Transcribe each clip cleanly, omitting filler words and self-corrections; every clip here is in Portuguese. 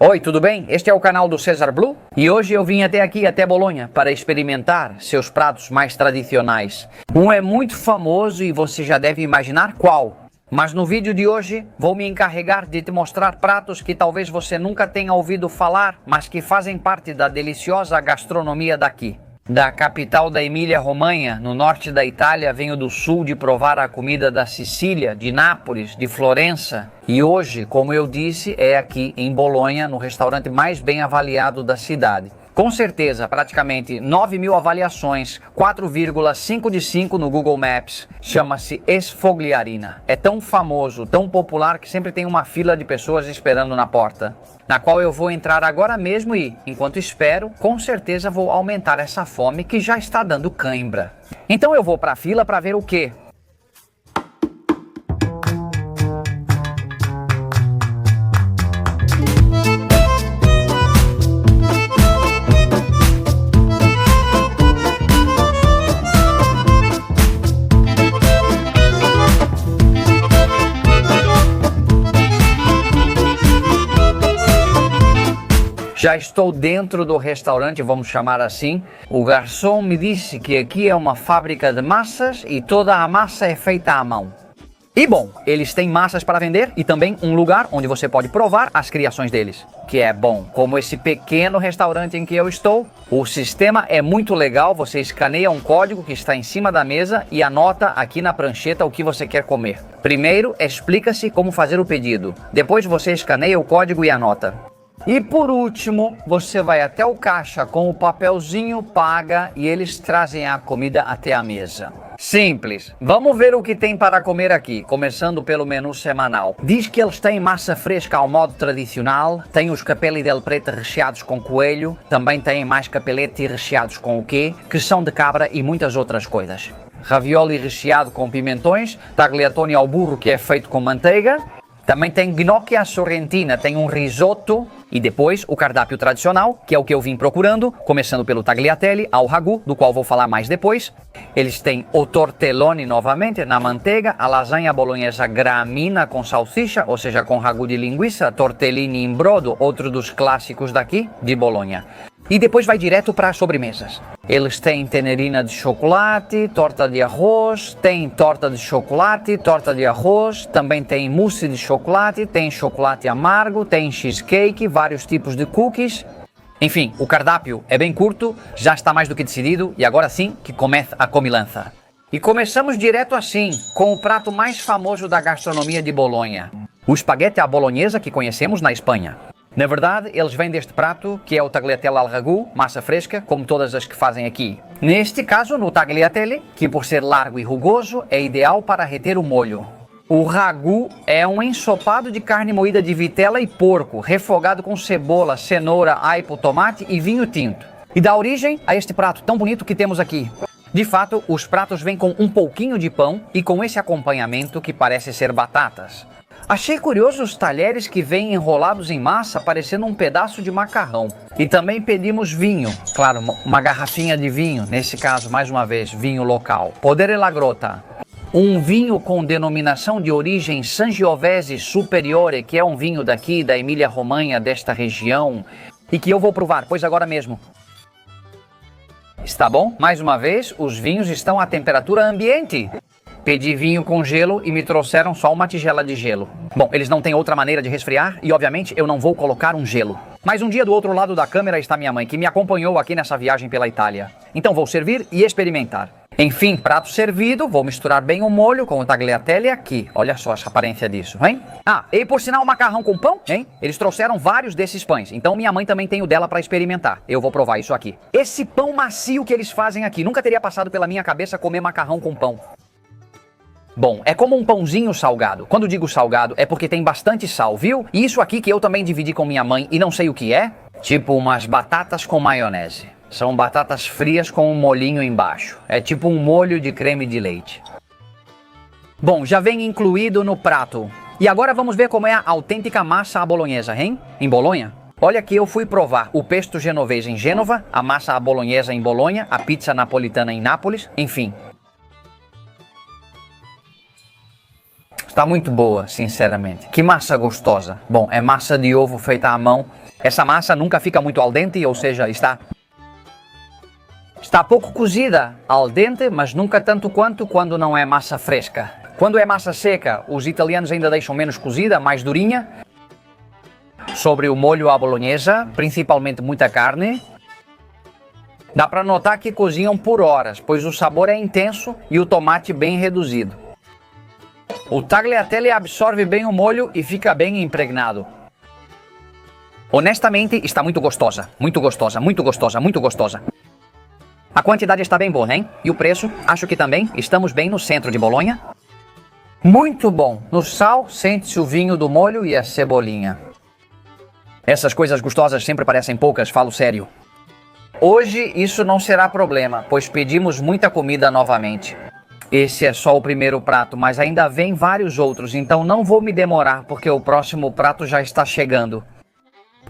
Oi, tudo bem? Este é o canal do César Blue e hoje eu vim até Bolonha para experimentar seus pratos mais tradicionais. Um é muito famoso e você já deve imaginar qual. Mas no vídeo de hoje vou me encarregar de te mostrar pratos que talvez você nunca tenha ouvido falar, mas que fazem parte da deliciosa gastronomia daqui. Da capital da Emília-Romanha, no norte da Itália, venho do sul de provar a comida da Sicília, de Nápoles, de Florença. E hoje, como eu disse, é aqui em Bolonha, no restaurante mais bem avaliado da cidade. Com certeza, praticamente 9.000 avaliações, 4,5 de 5 no Google Maps. Chama-se Sfogliarina. É tão famoso, tão popular que sempre tem uma fila de pessoas esperando na porta, na qual eu vou entrar agora mesmo e, enquanto espero, com certeza vou aumentar essa fome que já está dando cãibra. Então eu vou para a fila para ver o quê? Já estou dentro do restaurante, vamos chamar assim. O garçom me disse que aqui é uma fábrica de massas e toda a massa é feita à mão. E bom, eles têm massas para vender e também um lugar onde você pode provar as criações deles. Que é bom, como esse pequeno restaurante em que eu estou. O sistema é muito legal, você escaneia um código que está em cima da mesa e anota aqui na prancheta o que você quer comer. Primeiro, explica-se como fazer o pedido. Depois você escaneia o código e anota. E por último, você vai até o caixa com o papelzinho, paga e eles trazem a comida até a mesa. Simples. Vamos ver o que tem para comer aqui, começando pelo menu semanal. Diz que eles têm massa fresca ao modo tradicional, tem os capelli del prete recheados com coelho, também tem mais capelletti recheados com o quê, que são de cabra e muitas outras coisas. Ravioli recheado com pimentões, tagliatone ao burro que é feito com manteiga. Também tem gnocchi à sorrentina, tem um risoto e depois o cardápio tradicional, que é o que eu vim procurando, começando pelo tagliatelle ao ragu, do qual vou falar mais depois. Eles têm o tortellone novamente na manteiga, a lasanha bolonhesa gramina com salsicha, ou seja, com ragu de linguiça, tortellini in brodo, outro dos clássicos daqui de Bolonha. E depois vai direto para as sobremesas. Eles têm tenerina de chocolate, torta de arroz, tem torta de chocolate, torta de arroz, também tem mousse de chocolate, tem chocolate amargo, tem cheesecake, vários tipos de cookies. Enfim, o cardápio é bem curto, já está mais do que decidido e agora sim que começa a comilança. E começamos direto assim, com o prato mais famoso da gastronomia de Bolonha. O espaguete à bolonhesa que conhecemos na Espanha. Na verdade, eles vêm deste prato, que é o tagliatelle al ragu, massa fresca, como todas as que fazem aqui. Neste caso, no tagliatelle, que por ser largo e rugoso, é ideal para reter o molho. O ragu é um ensopado de carne moída de vitela e porco, refogado com cebola, cenoura, aipo, tomate e vinho tinto. E dá origem a este prato tão bonito que temos aqui. De fato, os pratos vêm com um pouquinho de pão e com esse acompanhamento que parece ser batatas. Achei curioso os talheres que vêm enrolados em massa, parecendo um pedaço de macarrão. E também pedimos vinho, claro, uma garrafinha de vinho, nesse caso, mais uma vez, vinho local. Podere la Grota. Um vinho com denominação de origem Sangiovese Superiore, que é um vinho daqui, da Emília-Romanha, desta região, e que eu vou provar, pois agora mesmo. Está bom? Mais uma vez, os vinhos estão à temperatura ambiente. Pedi vinho com gelo e me trouxeram só uma tigela de gelo. Bom, eles não têm outra maneira de resfriar e, obviamente, eu não vou colocar um gelo. Mas um dia do outro lado da câmera está minha mãe, que me acompanhou aqui nessa viagem pela Itália. Então vou servir e experimentar. Enfim, prato servido, vou misturar bem o molho com o tagliatelle aqui. Olha só essa aparência disso, hein? Ah, e por sinal, macarrão com pão, hein? Eles trouxeram vários desses pães, então minha mãe também tem o dela para experimentar. Eu vou provar isso aqui. Esse pão macio que eles fazem aqui, nunca teria passado pela minha cabeça comer macarrão com pão. Bom, é como um pãozinho salgado. Quando digo salgado, é porque tem bastante sal, viu? E isso aqui que eu também dividi com minha mãe e não sei o que é. Tipo umas batatas com maionese. São batatas frias com um molhinho embaixo. É tipo um molho de creme de leite. Bom, já vem incluído no prato. E agora vamos ver como é a autêntica massa à bolonhesa, hein? Em Bolonha. Olha que eu fui provar o pesto genovês em Gênova, a massa à bolonhesa em Bolonha, a pizza napolitana em Nápoles, enfim. Está muito boa, sinceramente. Que massa gostosa. Bom, é massa de ovo feita à mão Essa massa nunca fica muito al dente, ou seja, está pouco cozida al dente, mas nunca tanto quanto quando não é massa fresca. Quando é massa seca, os italianos ainda deixam menos cozida, mais durinha. Sobre o molho à bolonhesa, principalmente muita carne. Dá para notar que cozinham por horas, pois o sabor é intenso e o tomate bem reduzido. O tagliatelle absorve bem o molho e fica bem impregnado. Honestamente, está muito gostosa, muito gostosa, muito gostosa, muito gostosa. A quantidade está bem boa, hein? E o preço? Acho que também estamos bem no centro de Bolonha. Muito bom. No sal, sente-se o vinho do molho e a cebolinha. Essas coisas gostosas sempre parecem poucas, falo sério. Hoje isso não será problema, pois pedimos muita comida novamente. Esse é só o primeiro prato, mas ainda vem vários outros, então não vou me demorar, porque o próximo prato já está chegando.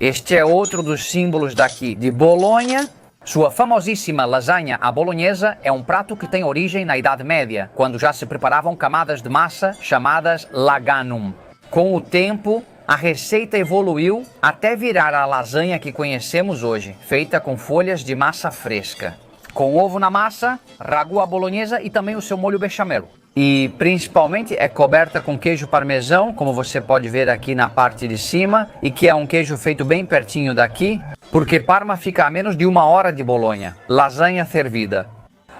Este é outro dos símbolos daqui, de Bolonha. Sua famosíssima lasanha à bolonhesa é um prato que tem origem na Idade Média, quando já se preparavam camadas de massa chamadas laganum. Com o tempo, a receita evoluiu até virar a lasanha que conhecemos hoje, feita com folhas de massa fresca. Com ovo na massa, ragu à bolonhesa e também o seu molho bechamel. E principalmente é coberta com queijo parmesão, como você pode ver aqui na parte de cima, e que é um queijo feito bem pertinho daqui, porque Parma fica a menos de 1 hora de Bolonha. Lasanha servida.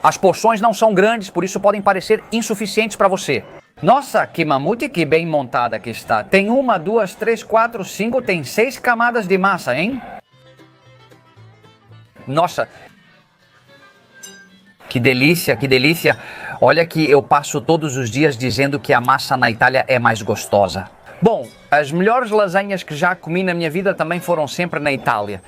As porções não são grandes, por isso podem parecer insuficientes para você. Nossa, que mamute que bem montada que está. Tem 1, 2, 3, 4, 5, tem 6 camadas de massa, hein? Nossa, que delícia, que delícia. Olha que eu passo todos os dias dizendo que a massa na Itália é mais gostosa. Bom, as melhores lasanhas que já comi na minha vida também foram sempre na Itália.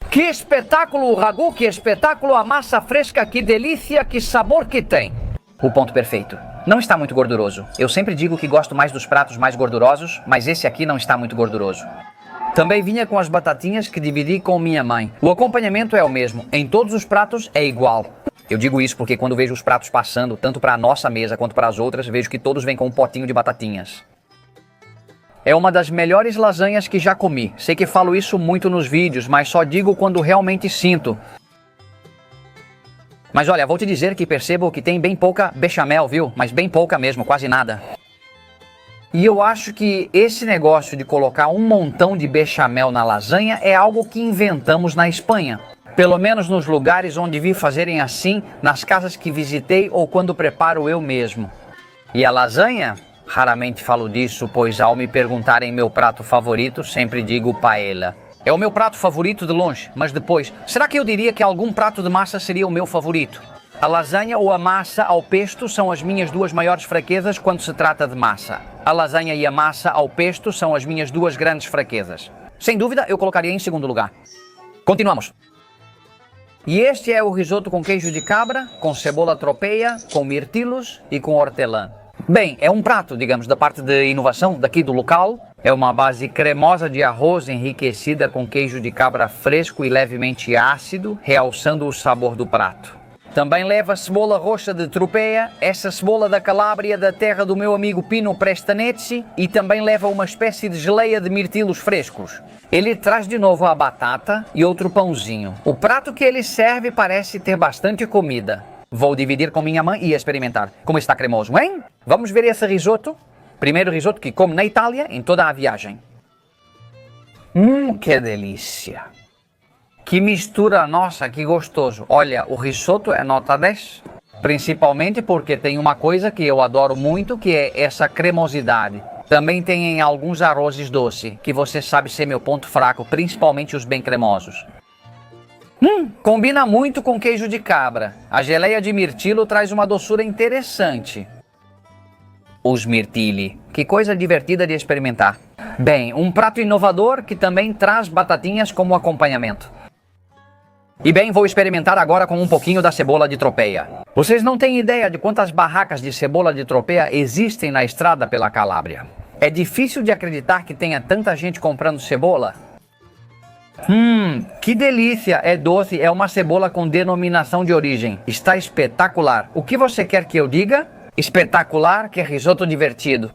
Que espetáculo o ragu, que espetáculo a massa fresca, que delícia, que sabor que tem. O ponto perfeito. Não está muito gorduroso. Eu sempre digo que gosto mais dos pratos mais gordurosos, mas esse aqui não está muito gorduroso. Também vinha com as batatinhas que dividi com minha mãe. O acompanhamento é o mesmo, em todos os pratos é igual. Eu digo isso porque quando vejo os pratos passando, tanto para a nossa mesa quanto para as outras, vejo que todos vêm com um potinho de batatinhas. É uma das melhores lasanhas que já comi. Sei que falo isso muito nos vídeos, mas só digo quando realmente sinto. Mas olha, vou te dizer que percebo que tem bem pouca bechamel, viu? Mas bem pouca mesmo, quase nada. E eu acho que esse negócio de colocar um montão de bechamel na lasanha é algo que inventamos na Espanha. Pelo menos nos lugares onde vi fazerem assim, nas casas que visitei ou quando preparo eu mesmo. E a lasanha? Raramente falo disso, pois ao me perguntarem meu prato favorito, sempre digo paella. É o meu prato favorito de longe, mas depois, será que eu diria que algum prato de massa seria o meu favorito? A lasanha ou a massa ao pesto são as minhas duas maiores fraquezas quando se trata de massa. A lasanha e a massa ao pesto são as minhas duas grandes fraquezas. Sem dúvida, eu colocaria em segundo lugar. Continuamos. E este é o risoto com queijo de cabra, com cebola tropeia, com mirtilos e com hortelã. Bem, é um prato, digamos, da parte de inovação daqui do local. É uma base cremosa de arroz enriquecida com queijo de cabra fresco e levemente ácido, realçando o sabor do prato. Também leva cebola roxa de Tropea, essa cebola da Calábria da terra do meu amigo Pino Prestanezzi, e também leva uma espécie de geleia de mirtilos frescos. Ele traz de novo a batata e outro pãozinho. O prato que ele serve parece ter bastante comida. Vou dividir com minha mãe e experimentar. Como está cremoso, hein? Vamos ver esse risoto? Primeiro risoto que como na Itália em toda a viagem. Que delícia! Que mistura, nossa, que gostoso. Olha, o risoto é nota 10. Principalmente porque tem uma coisa que eu adoro muito, que é essa cremosidade. Também tem em alguns arrozes doce, que você sabe ser meu ponto fraco, principalmente os bem cremosos. Combina muito com queijo de cabra. A geleia de mirtilo traz uma doçura interessante. Os mirtilli, que coisa divertida de experimentar. Bem, um prato inovador que também traz batatinhas como acompanhamento. E bem, vou experimentar agora com um pouquinho da cebola de Tropea. Vocês não têm ideia de quantas barracas de cebola de Tropea existem na estrada pela Calábria. É difícil de acreditar que tenha tanta gente comprando cebola. Que delícia! É doce, é uma cebola com denominação de origem. Está espetacular. O que você quer que eu diga? Espetacular, que risoto divertido.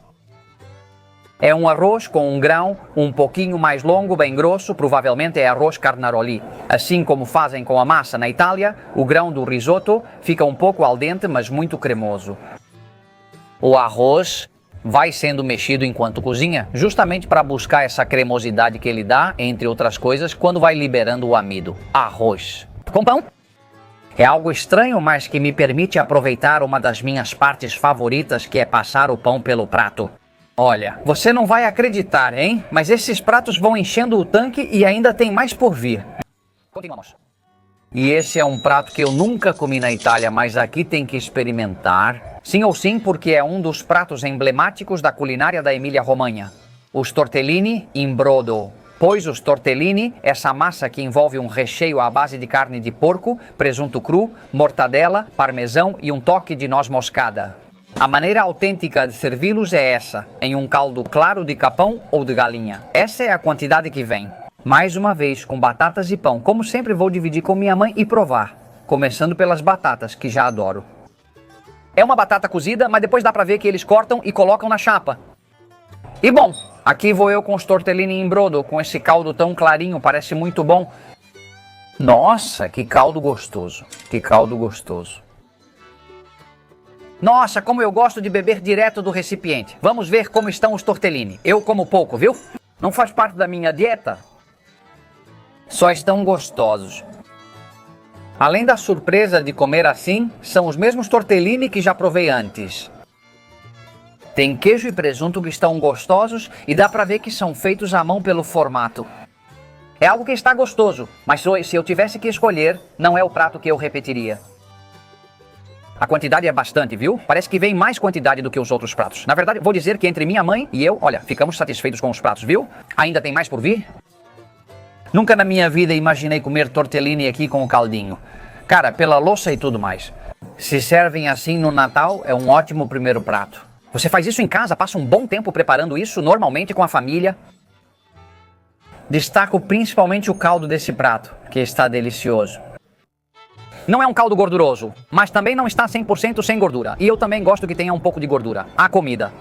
É um arroz com um grão um pouquinho mais longo, bem grosso, provavelmente é arroz carnaroli. Assim como fazem com a massa na Itália, o grão do risoto fica um pouco al dente, mas muito cremoso. O arroz vai sendo mexido enquanto cozinha, justamente para buscar essa cremosidade que ele dá, entre outras coisas, quando vai liberando o amido. Arroz com pão. É algo estranho, mas que me permite aproveitar uma das minhas partes favoritas, que é passar o pão pelo prato. Olha, você não vai acreditar, hein? Mas esses pratos vão enchendo o tanque e ainda tem mais por vir. Continuamos. E esse é um prato que eu nunca comi na Itália, mas aqui tem que experimentar. Sim ou sim, porque é um dos pratos emblemáticos da culinária da Emília-Romanha. Os tortellini in brodo. Pois os tortellini, essa massa que envolve um recheio à base de carne de porco, presunto cru, mortadela, parmesão e um toque de noz moscada. A maneira autêntica de servi-los é essa, em um caldo claro de capão ou de galinha. Essa é a quantidade que vem. Mais uma vez, com batatas e pão. Como sempre, vou dividir com minha mãe e provar. Começando pelas batatas, que já adoro. É uma batata cozida, mas depois dá pra ver que eles cortam e colocam na chapa. E bom, aqui vou eu com os tortellini in brodo, com esse caldo tão clarinho, parece muito bom. Nossa, que caldo gostoso, que caldo gostoso. Nossa, como eu gosto de beber direto do recipiente. Vamos ver como estão os tortellini. Eu como pouco, viu? Não faz parte da minha dieta. Só estão gostosos. Além da surpresa de comer assim, são os mesmos tortellini que já provei antes. Tem queijo e presunto que estão gostosos e dá pra ver que são feitos à mão pelo formato. É algo que está gostoso, mas se eu tivesse que escolher, não é o prato que eu repetiria. A quantidade é bastante, viu? Parece que vem mais quantidade do que os outros pratos. Na verdade, vou dizer que entre minha mãe e eu, olha, ficamos satisfeitos com os pratos, viu? Ainda tem mais por vir? Nunca na minha vida imaginei comer tortellini aqui com o caldinho. Cara, pela louça e tudo mais. Se servem assim no Natal, é um ótimo primeiro prato. Você faz isso em casa, passa um bom tempo preparando isso, normalmente com a família. Destaco principalmente o caldo desse prato, que está delicioso. Não é um caldo gorduroso, mas também não está 100% sem gordura. E eu também gosto que tenha um pouco de gordura. A comida.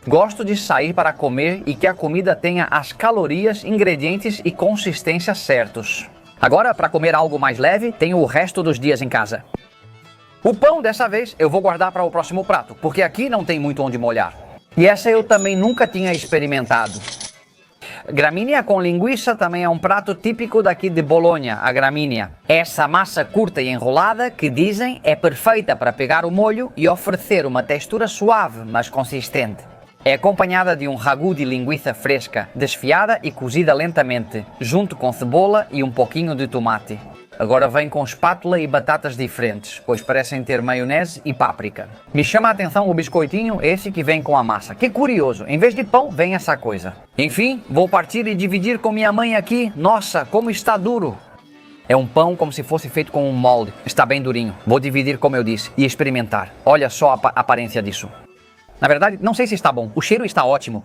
Gosto de sair para comer e que a comida tenha as calorias, ingredientes e consistência certos. Agora, para comer algo mais leve, tenho o resto dos dias em casa. O pão, dessa vez, eu vou guardar para o próximo prato, porque aqui não tem muito onde molhar. E essa eu também nunca tinha experimentado. Gramínea com linguiça também é um prato típico daqui de Bolonha, a gramínea. Essa massa curta e enrolada, que dizem, é perfeita para pegar o molho e oferecer uma textura suave, mas consistente. É acompanhada de um ragu de linguiça fresca, desfiada e cozida lentamente, junto com cebola e um pouquinho de tomate. Agora vem com espátula e batatas diferentes, pois parecem ter maionese e páprica. Me chama a atenção o biscoitinho, esse que vem com a massa. Que curioso, em vez de pão, vem essa coisa. Enfim, vou partir e dividir com minha mãe aqui. Nossa, como está duro! É um pão como se fosse feito com um molde. Está bem durinho. Vou dividir, como eu disse, e experimentar. Olha só a aparência disso. Na verdade, não sei se está bom. O cheiro está ótimo.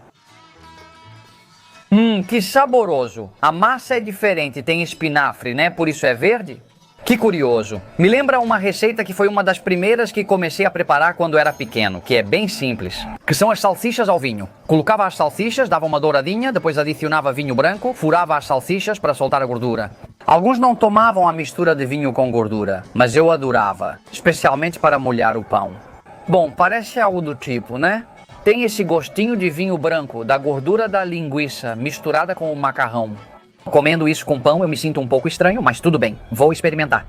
Que saboroso! A massa é diferente, tem espinafre, né? Por isso é verde? Que curioso! Me lembra uma receita que foi uma das primeiras que comecei a preparar quando era pequeno, que é bem simples, que são as salsichas ao vinho. Colocava as salsichas, dava uma douradinha, depois adicionava vinho branco, furava as salsichas para soltar a gordura. Alguns não tomavam a mistura de vinho com gordura, mas eu adorava, especialmente para molhar o pão. Bom, parece algo do tipo, né? Tem esse gostinho de vinho branco, da gordura da linguiça misturada com o macarrão. Comendo isso com pão eu me sinto um pouco estranho, mas tudo bem, vou experimentar.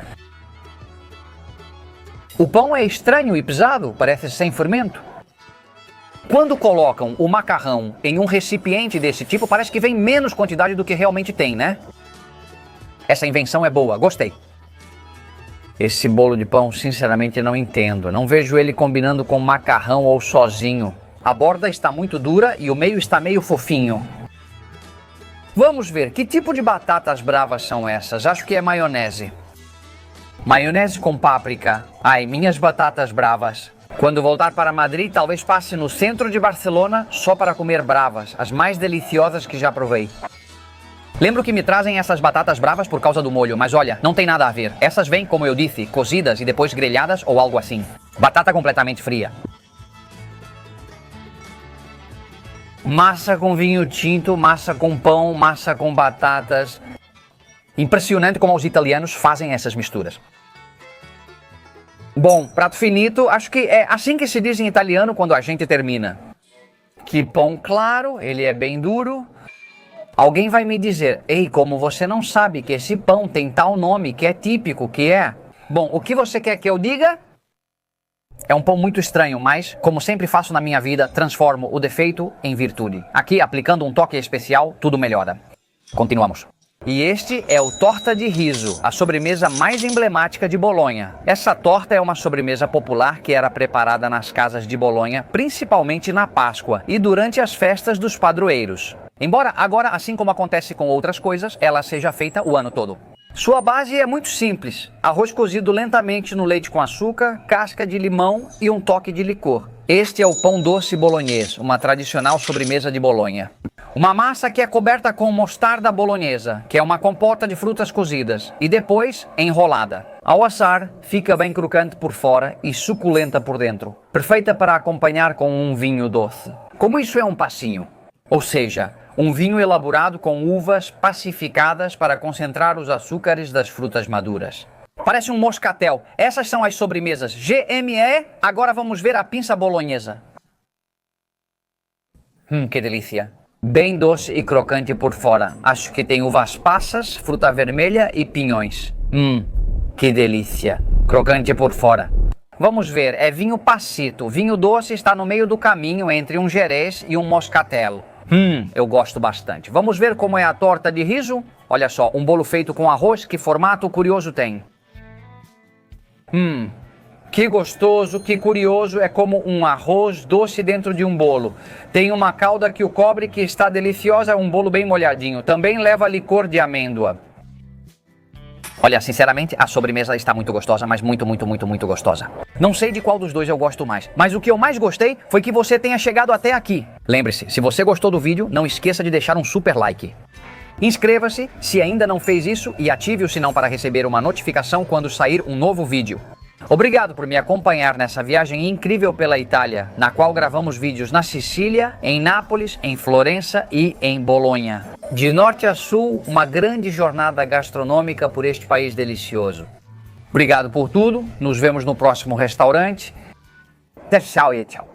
O pão é estranho e pesado, parece sem fermento. Quando colocam o macarrão em um recipiente desse tipo, parece que vem menos quantidade do que realmente tem, né? Essa invenção é boa, gostei. Esse bolo de pão, sinceramente, não entendo. Não vejo ele combinando com macarrão ou sozinho. A borda está muito dura e o meio está meio fofinho. Vamos ver, que tipo de batatas bravas são essas? Acho que é maionese. Maionese com páprica. Ai, minhas batatas bravas. Quando voltar para Madrid, talvez passe no centro de Barcelona só para comer bravas, as mais deliciosas que já provei. Lembro que me trazem essas batatas bravas por causa do molho, mas olha, não tem nada a ver. Essas vêm, como eu disse, cozidas e depois grelhadas ou algo assim. Batata completamente fria. Massa com vinho tinto, massa com pão, massa com batatas. Impressionante como os italianos fazem essas misturas. Bom, prato finito, acho que é assim que se diz em italiano quando a gente termina. Que pão claro, ele é bem duro. Alguém vai me dizer, ei, como você não sabe que esse pão tem tal nome, que é típico, que é... Bom, o que você quer que eu diga? É um pão muito estranho, mas, como sempre faço na minha vida, transformo o defeito em virtude. Aqui, aplicando um toque especial, tudo melhora. Continuamos. E este é o torta de riso, a sobremesa mais emblemática de Bolonha. Essa torta é uma sobremesa popular que era preparada nas casas de Bolonha, principalmente na Páscoa e durante as festas dos padroeiros. Embora agora, assim como acontece com outras coisas, ela seja feita o ano todo. Sua base é muito simples, arroz cozido lentamente no leite com açúcar, casca de limão e um toque de licor. Este é o pão doce bolonhês, uma tradicional sobremesa de Bolonha. Uma massa que é coberta com mostarda bolonhesa, que é uma compota de frutas cozidas, e depois enrolada. Ao assar, fica bem crocante por fora e suculenta por dentro. Perfeita para acompanhar com um vinho doce. Como isso é um passinho? Ou seja, um vinho elaborado com uvas pacificadas para concentrar os açúcares das frutas maduras. Parece um moscatel. Essas são as sobremesas GME. Agora vamos ver a pinça bolonhesa. Que delícia. Bem doce e crocante por fora. Acho que tem uvas passas, fruta vermelha e pinhões. Que delícia. Crocante por fora. Vamos ver, é vinho passito. Vinho doce está no meio do caminho entre um Jerez e um moscatel. Eu gosto bastante. Vamos ver como é a torta de riso? Olha só, um bolo feito com arroz, que formato curioso tem. Que gostoso, que curioso, é como um arroz doce dentro de um bolo. Tem uma calda que o cobre que está deliciosa, é um bolo bem molhadinho. Também leva licor de amêndoa. Olha, sinceramente, a sobremesa está muito gostosa, mas muito gostosa. Não sei de qual dos dois eu gosto mais, mas o que eu mais gostei foi que você tenha chegado até aqui. Lembre-se, se você gostou do vídeo, não esqueça de deixar um super like. Inscreva-se se ainda não fez isso e ative o sinal para receber uma notificação quando sair um novo vídeo. Obrigado por me acompanhar nessa viagem incrível pela Itália, na qual gravamos vídeos na Sicília, em Nápoles, em Florença e em Bolonha. De norte a sul, uma grande jornada gastronômica por este país delicioso. Obrigado por tudo, nos vemos no próximo restaurante. Tchau e tchau.